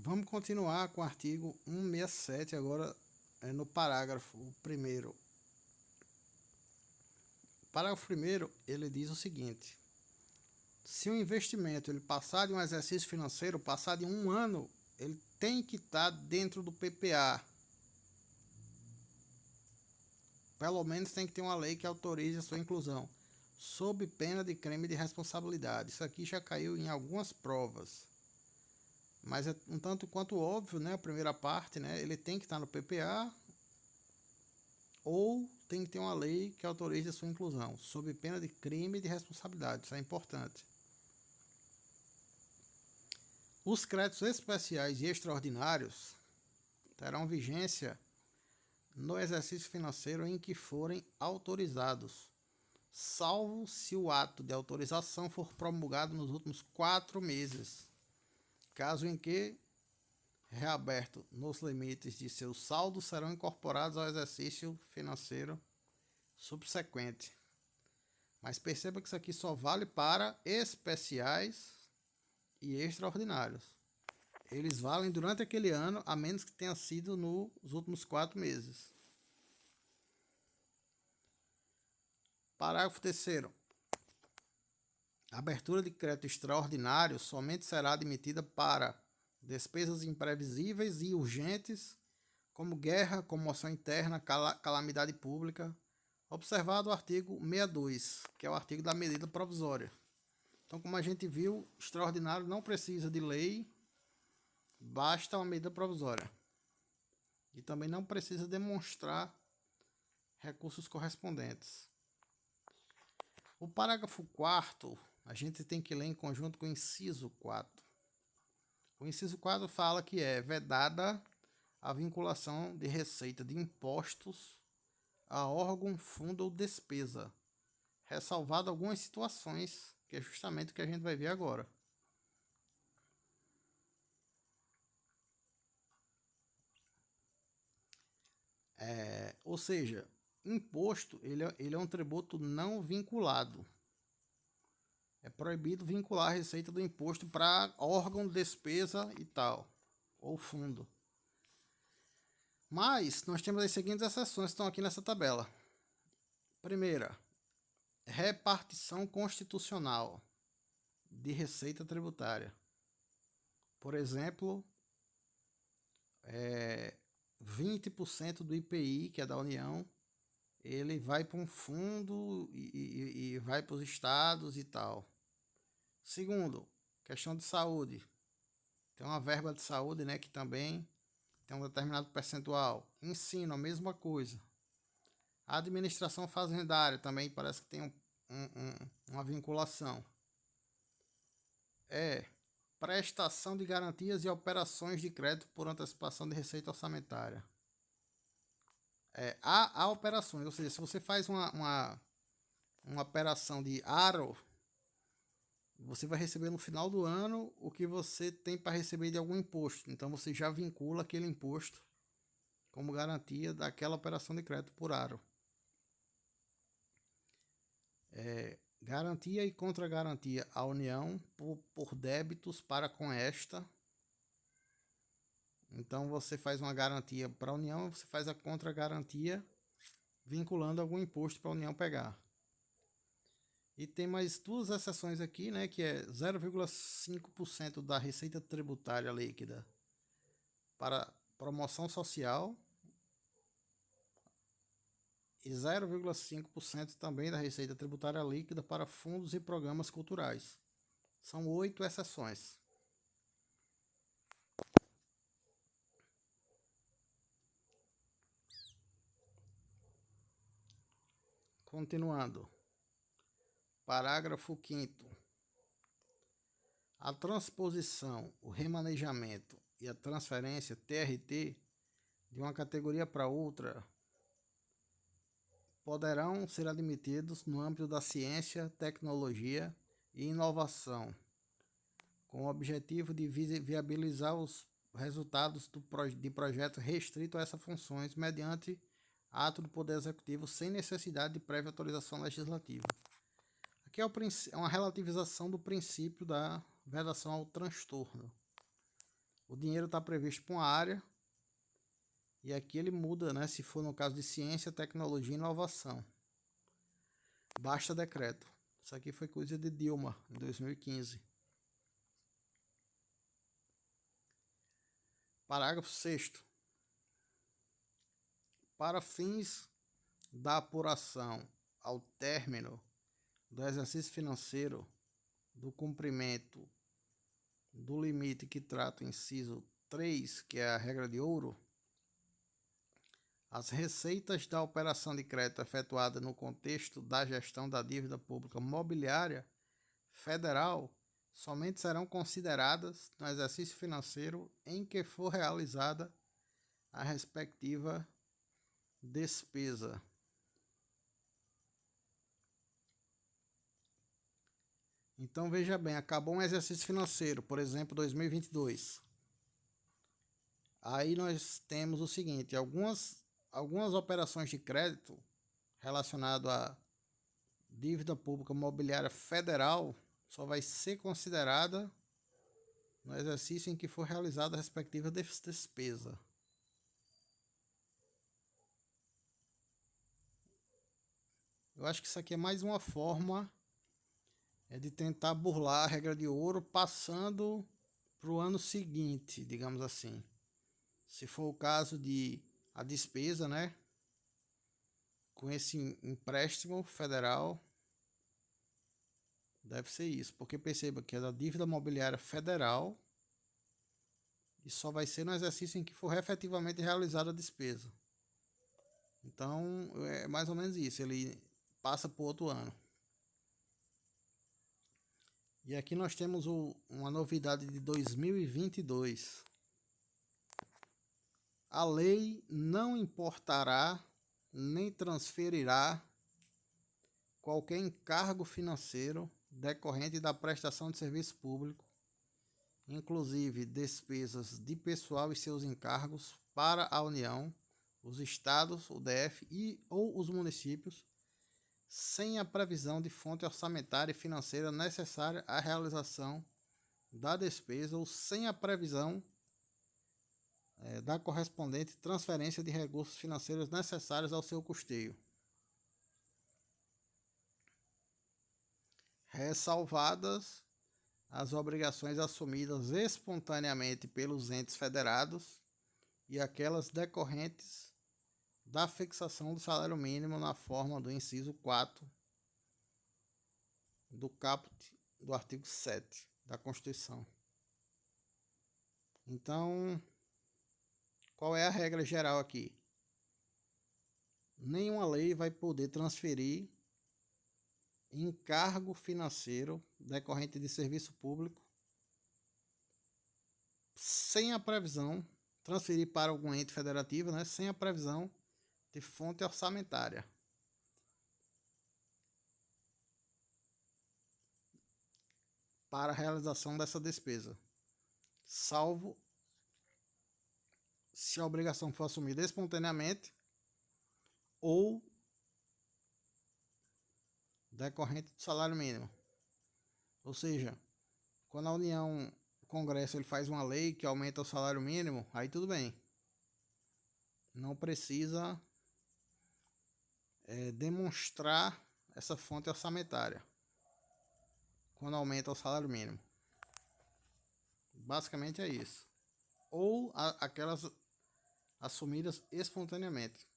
Vamos continuar com o artigo 167, agora no parágrafo primeiro. O parágrafo primeiro, ele diz o seguinte: se o investimento ele passar de um exercício financeiro, passar de um ano, ele tem que estar dentro do PPA. Pelo menos tem que ter uma lei que autorize a sua inclusão, sob pena de crime de responsabilidade. Isso aqui já caiu em algumas provas. Mas é um tanto quanto óbvio, né? A primeira parte, né? Ele tem que estar no PPA ou tem que ter uma lei que autorize a sua inclusão, sob pena de crime de responsabilidade. Isso é importante. Os créditos especiais e extraordinários terão vigência no exercício financeiro em que forem autorizados, salvo se o ato de autorização for promulgado nos últimos 4 meses, caso em que, reaberto nos limites de seu saldo, serão incorporados ao exercício financeiro subsequente. Mas perceba que isso aqui só vale para especiais e extraordinários. Eles valem durante aquele ano, a menos que tenha sido nos últimos 4 meses. Parágrafo 3º. A abertura de crédito extraordinário somente será admitida para despesas imprevisíveis e urgentes, como guerra, comoção interna, calamidade pública, observado o artigo 62, que é o artigo da medida provisória. Então, como a gente viu, extraordinário não precisa de lei, basta uma medida provisória. E também não precisa demonstrar recursos correspondentes. O parágrafo 4º, a gente tem que ler em conjunto com o inciso 4. O inciso 4 fala que é vedada a vinculação de receita de impostos a órgão, fundo ou despesa, ressalvado algumas situações, que é justamente o que a gente vai ver agora. Ou seja, imposto ele é um tributo não vinculado. É proibido vincular a receita do imposto para órgão, despesa e tal, ou fundo. Mas nós temos as seguintes exceções que estão aqui nessa tabela. Primeira, repartição constitucional de receita tributária. Por exemplo, 20% do IPI, que é da União, ele vai para um fundo e vai para os estados e tal. Segundo, questão de saúde. Tem uma verba de saúde, né, que também tem um determinado percentual. Ensino, a mesma coisa. A administração fazendária também parece que tem uma vinculação. Prestação de garantias e operações de crédito por antecipação de receita orçamentária. Há operações, ou seja, se você faz uma operação de aro, você vai receber no final do ano o que você tem para receber de algum imposto. Então você já vincula aquele imposto como garantia daquela operação de crédito por aro. Garantia e contra-garantia à União por débitos para com esta. Então você faz uma garantia para a União, você faz a contra-garantia vinculando algum imposto para a União pegar. E tem mais duas exceções aqui, né, que é 0,5% da receita tributária líquida para promoção social e 0,5% também da receita tributária líquida para fundos e programas culturais. São 8 exceções. Continuando. Parágrafo 5º. A transposição, o remanejamento e a transferência TRT de uma categoria para outra poderão ser admitidos no âmbito da ciência, tecnologia e inovação, com o objetivo de viabilizar os resultados de projeto restrito a essas funções mediante ato do Poder Executivo sem necessidade de prévia autorização legislativa. Aqui é uma relativização do princípio da vedação ao transtorno. O dinheiro está previsto para uma área e aqui ele muda, né? Se for no caso de ciência, tecnologia e inovação. Basta decreto. Isso aqui foi coisa de Dilma, em 2015. Parágrafo 6º. Para fins da apuração ao término do exercício financeiro do cumprimento do limite que trata o inciso 3, que é a regra de ouro, as receitas da operação de crédito efetuada no contexto da gestão da dívida pública mobiliária federal somente serão consideradas no exercício financeiro em que for realizada a respectiva despesa. Então veja bem, acabou um exercício financeiro, por exemplo, 2022. Aí nós temos o seguinte, algumas operações de crédito relacionado à dívida pública mobiliária federal só vai ser considerada no exercício em que for realizada a respectiva despesa. Eu acho que isso aqui é mais uma forma de tentar burlar a regra de ouro passando para o ano seguinte, digamos assim. Se for o caso de a despesa, né, com esse empréstimo federal, deve ser isso, porque perceba que é da dívida mobiliária federal e só vai ser no exercício em que for efetivamente realizada a despesa. Então, é mais ou menos isso, ele passa para o outro ano. E aqui nós temos uma novidade de 2022. A lei não importará nem transferirá qualquer encargo financeiro decorrente da prestação de serviço público, inclusive despesas de pessoal e seus encargos para a União, os estados, o DF ou os municípios, sem a previsão de fonte orçamentária e financeira necessária à realização da despesa ou sem a previsão da correspondente transferência de recursos financeiros necessários ao seu custeio. Ressalvadas as obrigações assumidas espontaneamente pelos entes federados e aquelas decorrentes da fixação do salário mínimo na forma do inciso 4 do caput do artigo 7 da Constituição. Então, qual é a regra geral aqui? Nenhuma lei vai poder transferir encargo financeiro decorrente de serviço público sem a previsão, transferir para algum ente federativo, né, sem a previsão de fonte orçamentária. Para a realização dessa despesa, salvo se a obrigação for assumida espontaneamente ou decorrente do salário mínimo. Ou seja, quando a União, o Congresso, ele faz uma lei que aumenta o salário mínimo, aí tudo bem. Não precisa demonstrar essa fonte orçamentária quando aumenta o salário mínimo. Basicamente é isso. Ou aquelas assumidas espontaneamente.